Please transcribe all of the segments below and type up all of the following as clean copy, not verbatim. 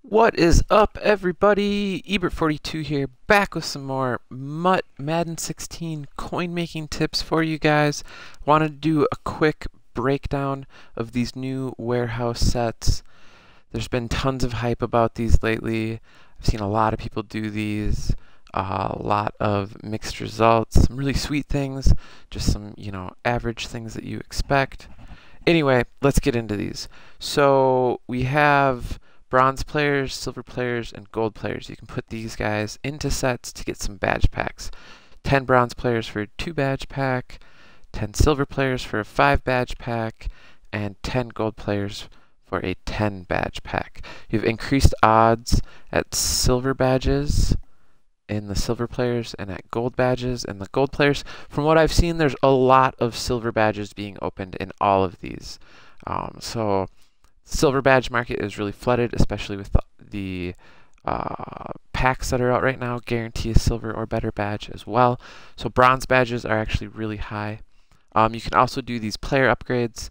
What is up, everybody? Ebert42 here, back with some more MUT Madden 16 coin making tips for you guys. Wanted to do a quick breakdown of these new warehouse sets. There's been tons of hype about these lately. I've seen a lot of people do these. A lot of mixed results, some really sweet things, just some, average things that you expect. Anyway, let's get into these. So we have bronze players, silver players, and gold players. You can put these guys into sets to get some badge packs. 10 bronze players for a 2 badge pack, 10 silver players for a 5 badge pack, and 10 gold players for a 10 badge pack. You have increased odds at silver badges in the silver players and at gold badges and the gold players. From what I've seen, there's a lot of silver badges being opened in all of these. So silver badge market is really flooded, especially with the packs that are out right now. Guarantee a silver or better badge as well. So bronze badges are actually really high. You can also do these player upgrades.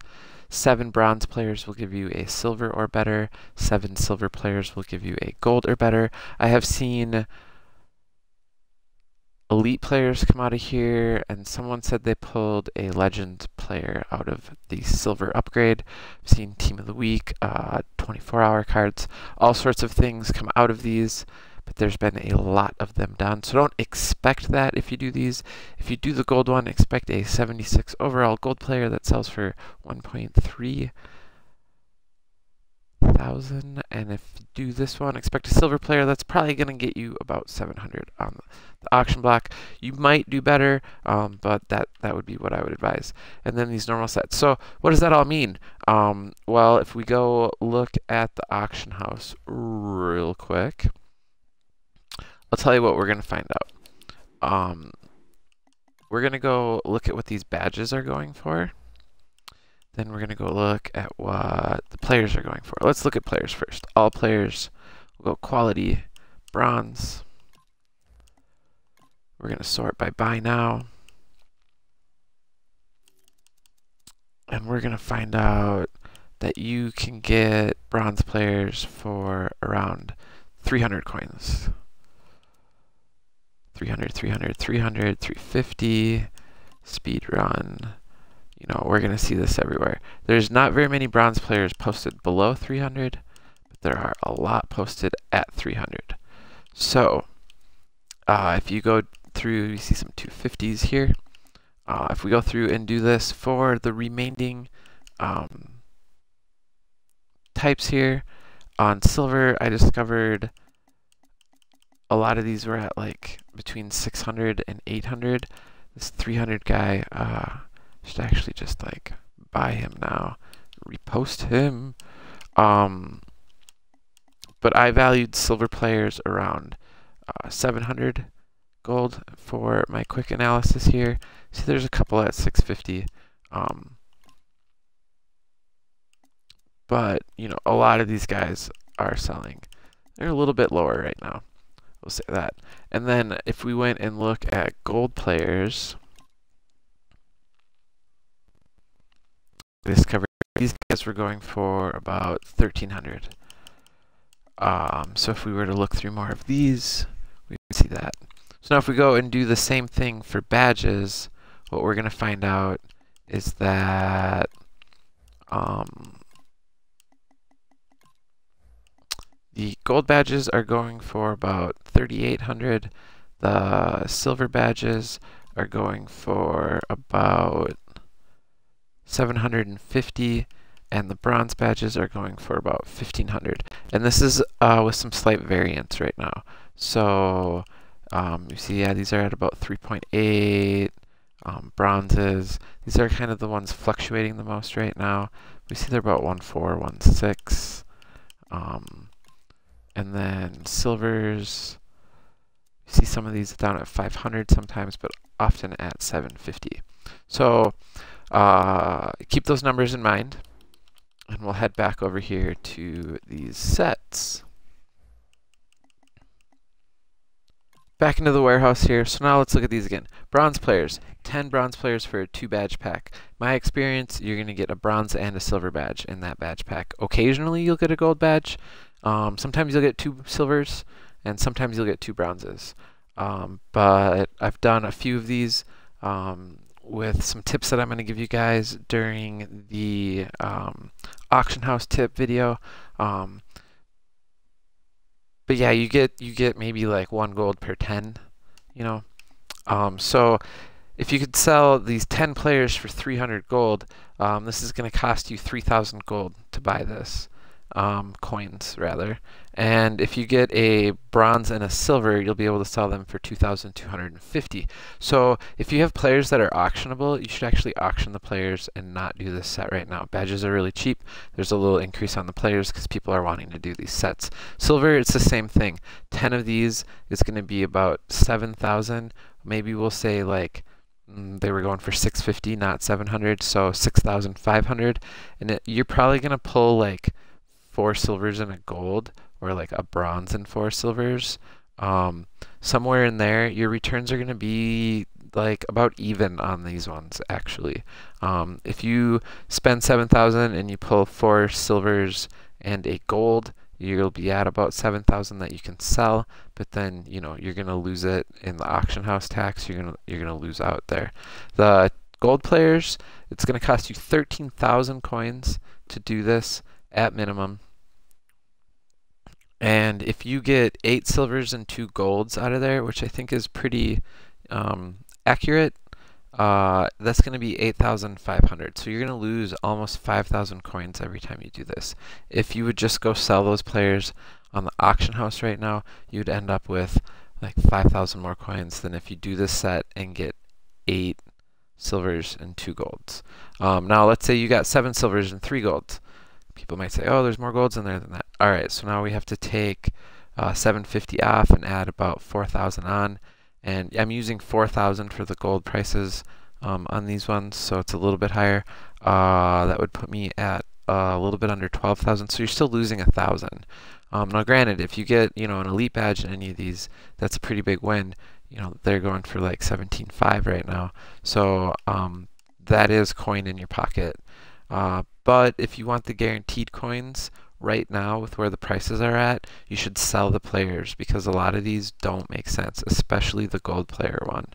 7 bronze players will give you a silver or better. 7 silver players will give you a gold or better. I have seen elite players come out of here, and someone said they pulled a legend player out of the silver upgrade. I've seen team of the week, 24-hour cards, all sorts of things come out of these, but there's been a lot of them done. So don't expect that if you do these. If you do the gold one, expect a 76 overall gold player that sells for 1.3 thousand, and if you do this one, expect a silver player that's probably going to get you about 700 on the auction block. You might do better, but that would be what I would advise. And then these normal sets. So what does that all mean? Well, if we go look at the auction house real quick, I'll tell you what we're going to find out. We're going to go look at what these badges are going for. Then we're going to go look at what the players are going for. Let's look at players first. All players, we'll go quality, bronze. We're going to sort by buy now. And we're going to find out that you can get bronze players for around 300 coins. 300, 300, 300, 350, speed run. We're going to see this everywhere. There's not very many bronze players posted below 300, but there are a lot posted at 300. So, if you go through, you see some 250s here. If we go through and do this for the remaining types here, on silver, I discovered a lot of these were at like between 600 and 800. This 300 guy, should actually just like buy him now, repost him. But I valued silver players around 700 gold for my quick analysis here. See, there's a couple at 650. But a lot of these guys are selling. They're a little bit lower right now. We'll say that. And then if we went and look at gold players, discovered these guys were going for about 1,300. So if we were to look through more of these, we can see that. So now if we go and do the same thing for badges, what we're going to find out is that the gold badges are going for about 3,800. The silver badges are going for about 750, and the bronze badges are going for about 1,500. And this is with some slight variance right now. So you see, yeah, these are at about 3.8. Bronzes, these are kind of the ones fluctuating the most right now. We see they're about 1.4, 1.6. And then silvers, you see some of these down at 500 sometimes, but often at 750. So keep those numbers in mind, and we'll head back over here to these sets. Back into the warehouse here. So now let's look at these again. Bronze players. 10 bronze players for a 2 badge pack. My experience, you're going to get a bronze and a silver badge in that badge pack. Occasionally you'll get a gold badge, Sometimes you'll get 2 silvers, and sometimes you'll get 2 bronzes. But I've done a few of these with some tips that I'm going to give you guys during the auction house tip video. But yeah, you get maybe like 1 gold per 10, you know. So if you could sell these 10 players for 300 gold, this is going to cost you 3,000 gold to buy this. Coins rather. And if you get a bronze and a silver, you'll be able to sell them for 2,250. So if you have players that are auctionable, you should actually auction the players and not do this set right now. Badges are really cheap. There's a little increase on the players because people are wanting to do these sets. Silver, it's the same thing. 10 of these is going to be about 7,000. Maybe we'll say like they were going for 650, not 700, so 6,500. And you're probably going to pull like 4 silvers and a gold, or like a bronze and 4 silvers. Somewhere in there, your returns are going to be like about even on these ones, actually. If you spend 7,000 and you pull 4 silvers and a gold, you'll be at about 7,000 that you can sell, but then you're going to lose it in the auction house tax. You're going to lose out there. The gold players, it's going to cost you 13,000 coins to do this at minimum. And if you get 8 silvers and 2 golds out of there, which I think is pretty accurate, that's going to be 8,500. So you're going to lose almost 5,000 coins every time you do this. If you would just go sell those players on the auction house right now, you'd end up with like 5,000 more coins than if you do this set and get 8 silvers and 2 golds. Now let's say you got 7 silvers and 3 golds. People might say, oh, there's more golds in there than that. All right, so now we have to take 750 off and add about 4,000 on. And I'm using 4,000 for the gold prices on these ones, so it's a little bit higher. That would put me at a little bit under 12,000, so you're still losing 1,000. Now granted, if you get an elite badge in any of these, that's a pretty big win. They're going for like 17.5 right now, so that is coin in your pocket. But if you want the guaranteed coins right now with where the prices are at, you should sell the players because a lot of these don't make sense, especially the gold player one.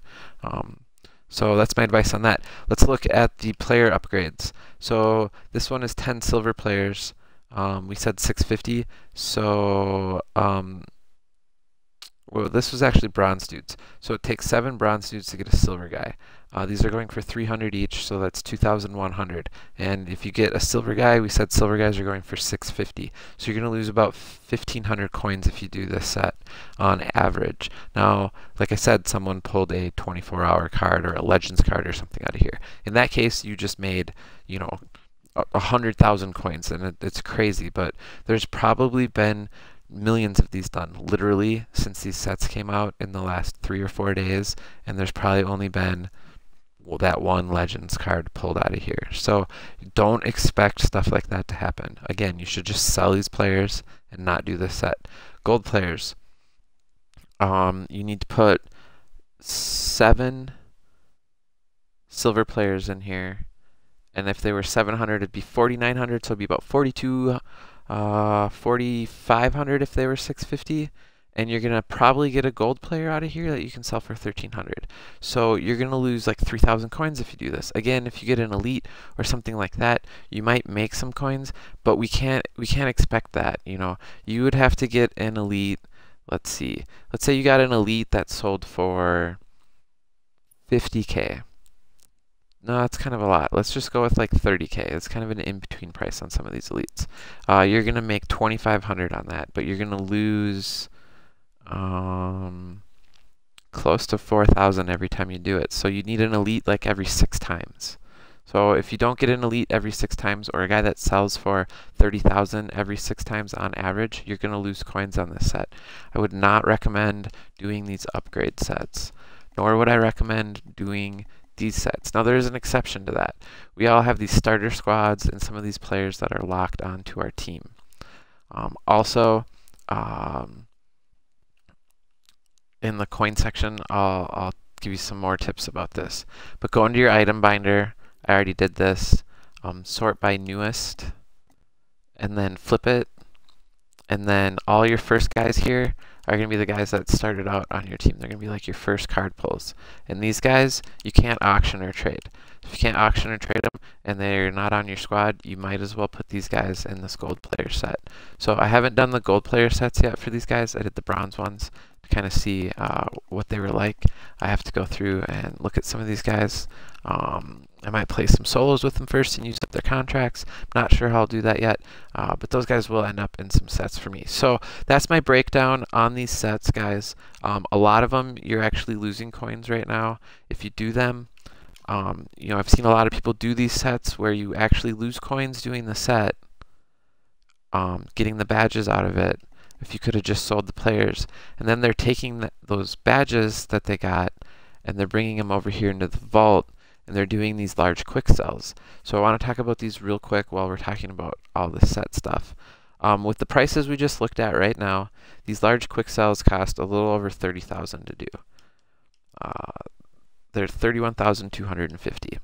So that's my advice on that. Let's look at the player upgrades. So this one is 10 silver players. We said 650. So well, this was actually bronze dudes. So it takes 7 bronze dudes to get a silver guy. These are going for 300 each, so that's 2,100. And if you get a silver guy, we said silver guys are going for 650. So you're going to lose about 1,500 coins if you do this set on average. Now, like I said, someone pulled a 24-hour card or a Legends card or something out of here. In that case, you just made, 100,000 coins, and it's crazy. But there's probably been millions of these done, literally, since these sets came out in the last 3 or 4 days, and there's probably only been that one Legends card pulled out of here. So don't expect stuff like that to happen. Again, you should just sell these players and not do this set. Gold players, you need to put 7 silver players in here, and if they were 700, it'd be 4,900, so it'd be about 4,500 if they were 650. And you're going to probably get a gold player out of here that you can sell for 1,300. So you're going to lose like 3,000 coins if you do this. Again, if you get an elite or something like that, you might make some coins, but we can't expect that. You would have to get an elite. Let's see. Let's say you got an elite that sold for 50K. No, that's kind of a lot. Let's just go with like 30K. It's kind of an in-between price on some of these elites. You're going to make 2,500 on that, but you're going to lose close to 4,000 every time you do it. So you need an elite like every 6 times. So if you don't get an elite every 6 times, or a guy that sells for 30,000 every 6 times on average, you're going to lose coins on this set. I would not recommend doing these upgrade sets, nor would I recommend doing these sets. Now there is an exception to that. We all have these starter squads and some of these players that are locked onto our team. Also, in the coin section, I'll give you some more tips about this. But go into your item binder. I already did this. Sort by newest, and then flip it. And then all your first guys here are going to be the guys that started out on your team. They're going to be like your first card pulls. And these guys, you can't auction or trade. If you can't auction or trade them and they're not on your squad, you might as well put these guys in this gold player set. So I haven't done the gold player sets yet for these guys. I did the bronze ones to kind of see what they were like. I have to go through and look at some of these guys. I might play some solos with them first and use up their contracts. I'm not sure how I'll do that yet, but those guys will end up in some sets for me. So that's my breakdown on these sets, guys. A lot of them, you're actually losing coins right now if you do them. You know, I've seen a lot of people do these sets where you actually lose coins doing the set, getting the badges out of it, if you could have just sold the players. And then they're taking those badges that they got and they're bringing them over here into the vault, and they're doing these large quick sells. So I want to talk about these real quick while we're talking about all the set stuff. With the prices we just looked at right now, these large quick sells cost a little over 30,000 to do. They're 31,250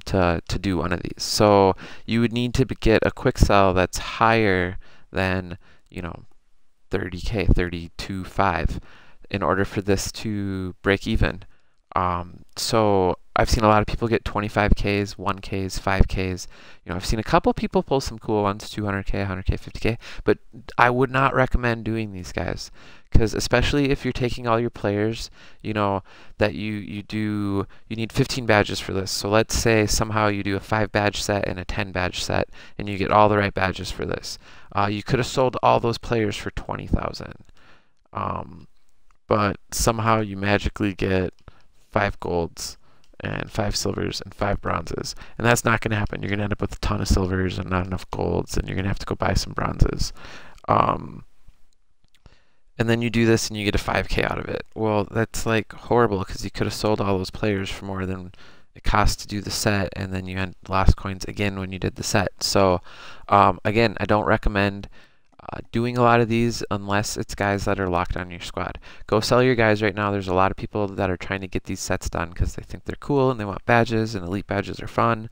to do one of these. So you would need to get a quick sell that's higher than, you know, 30K, 32.5 in order for this to break even. So I've seen a lot of people get 25Ks, 1Ks, 5Ks. You know, I've seen a couple people pull some cool ones, 200K, 100K, 50K, but I would not recommend doing these guys, because especially if you're taking all your players, you know, that you need 15 badges for this. So let's say somehow you do a 5 badge set and a 10 badge set, and you get all the right badges for this. You could have sold all those players for 20,000, but somehow you magically get 5 golds and 5 silvers and 5 bronzes, and that's not going to happen. You're going to end up with a ton of silvers and not enough golds, and you're going to have to go buy some bronzes. And then you do this and you get a 5K out of it. Well, that's like horrible, because you could have sold all those players for more than it costs to do the set, and then you had lost coins again when you did the set. So again, I don't recommend doing a lot of these unless it's guys that are locked on your squad. Go sell your guys right now. There's a lot of people that are trying to get these sets done because they think they're cool and they want badges, and elite badges are fun.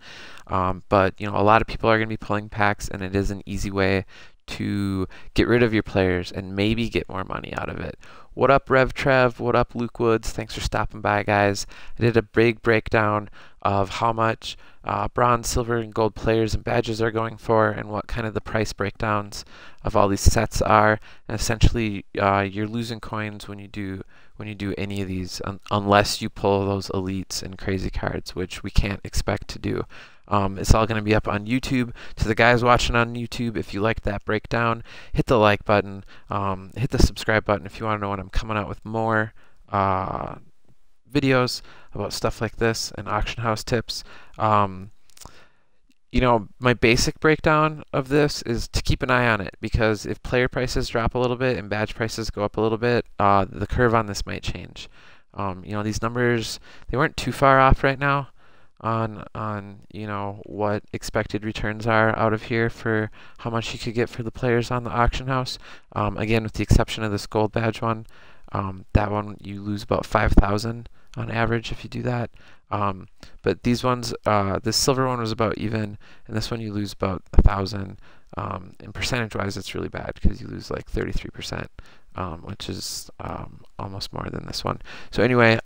But you know, a lot of people are going to be pulling packs, and it is an easy way to get rid of your players and maybe get more money out of it. What up, Rev Trev? What up, Luke Woods? Thanks for stopping by, guys. I did a big breakdown of how much bronze, silver, and gold players and badges are going for, and what kind of the price breakdowns of all these sets are. And essentially, you're losing coins when you do any of these, unless you pull those elites and crazy cards, which we can't expect to do. It's all going to be up on YouTube. To the guys watching on YouTube, if you liked that breakdown, hit the like button, hit the subscribe button if you want to know when I'm coming out with more videos about stuff like this and auction house tips. You know, my basic breakdown of this is to keep an eye on it, because if player prices drop a little bit and badge prices go up a little bit, the curve on this might change. You know, these numbers, they weren't too far off right now on you know, what expected returns are out of here for how much you could get for the players on the auction house. Again, with the exception of this gold badge one, that one you lose about 5,000 on average if you do that. But these ones, this silver one was about even, and this one you lose about 1,000. And percentage-wise, it's really bad because you lose like 33%, which is almost more than this one. So anyway,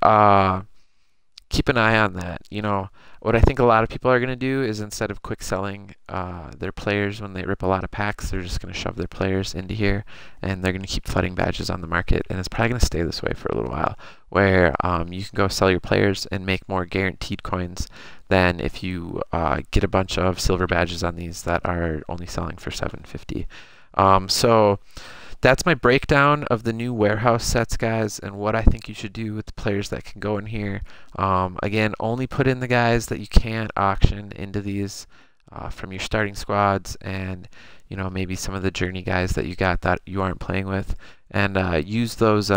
keep an eye on that. You know, what I think a lot of people are going to do is, instead of quick selling their players when they rip a lot of packs, they're just going to shove their players into here, and they're going to keep flooding badges on the market. And it's probably going to stay this way for a little while, where you can go sell your players and make more guaranteed coins than if you get a bunch of silver badges on these that are only selling for 750. So that's my breakdown of the new warehouse sets, guys, and what I think you should do with the players that can go in here. Again, only put in the guys that you can't auction into these from your starting squads, and you know, maybe some of the journey guys that you got that you aren't playing with, and use those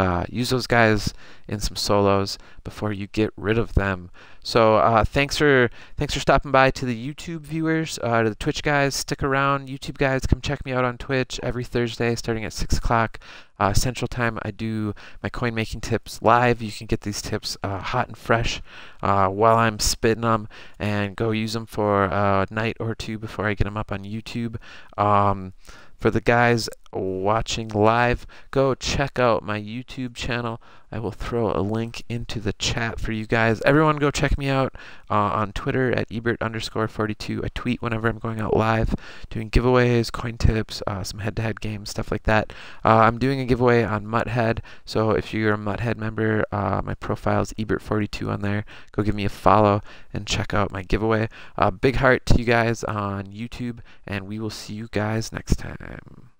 guys in some solos before you get rid of them. So thanks for stopping by. To the YouTube viewers, to the Twitch guys, stick around. YouTube guys, come check me out on Twitch every Thursday starting at 6 o'clock Central Time. I do my coin making tips live. You can get these tips hot and fresh while I'm spitting them, and go use them for a night or two before I get them up on YouTube. For the guys watching live, go check out my YouTube channel. I will throw a link into the chat for you guys. Everyone go check me out on Twitter at Ebert_42. I tweet whenever I'm going out live, doing giveaways, coin tips, some head-to-head games, stuff like that. I'm doing a giveaway on MUT, so if you're a MUT member, my profile is Ebert42 on there. Go give me a follow and check out my giveaway. Big heart to you guys on YouTube, and we will see you guys next time.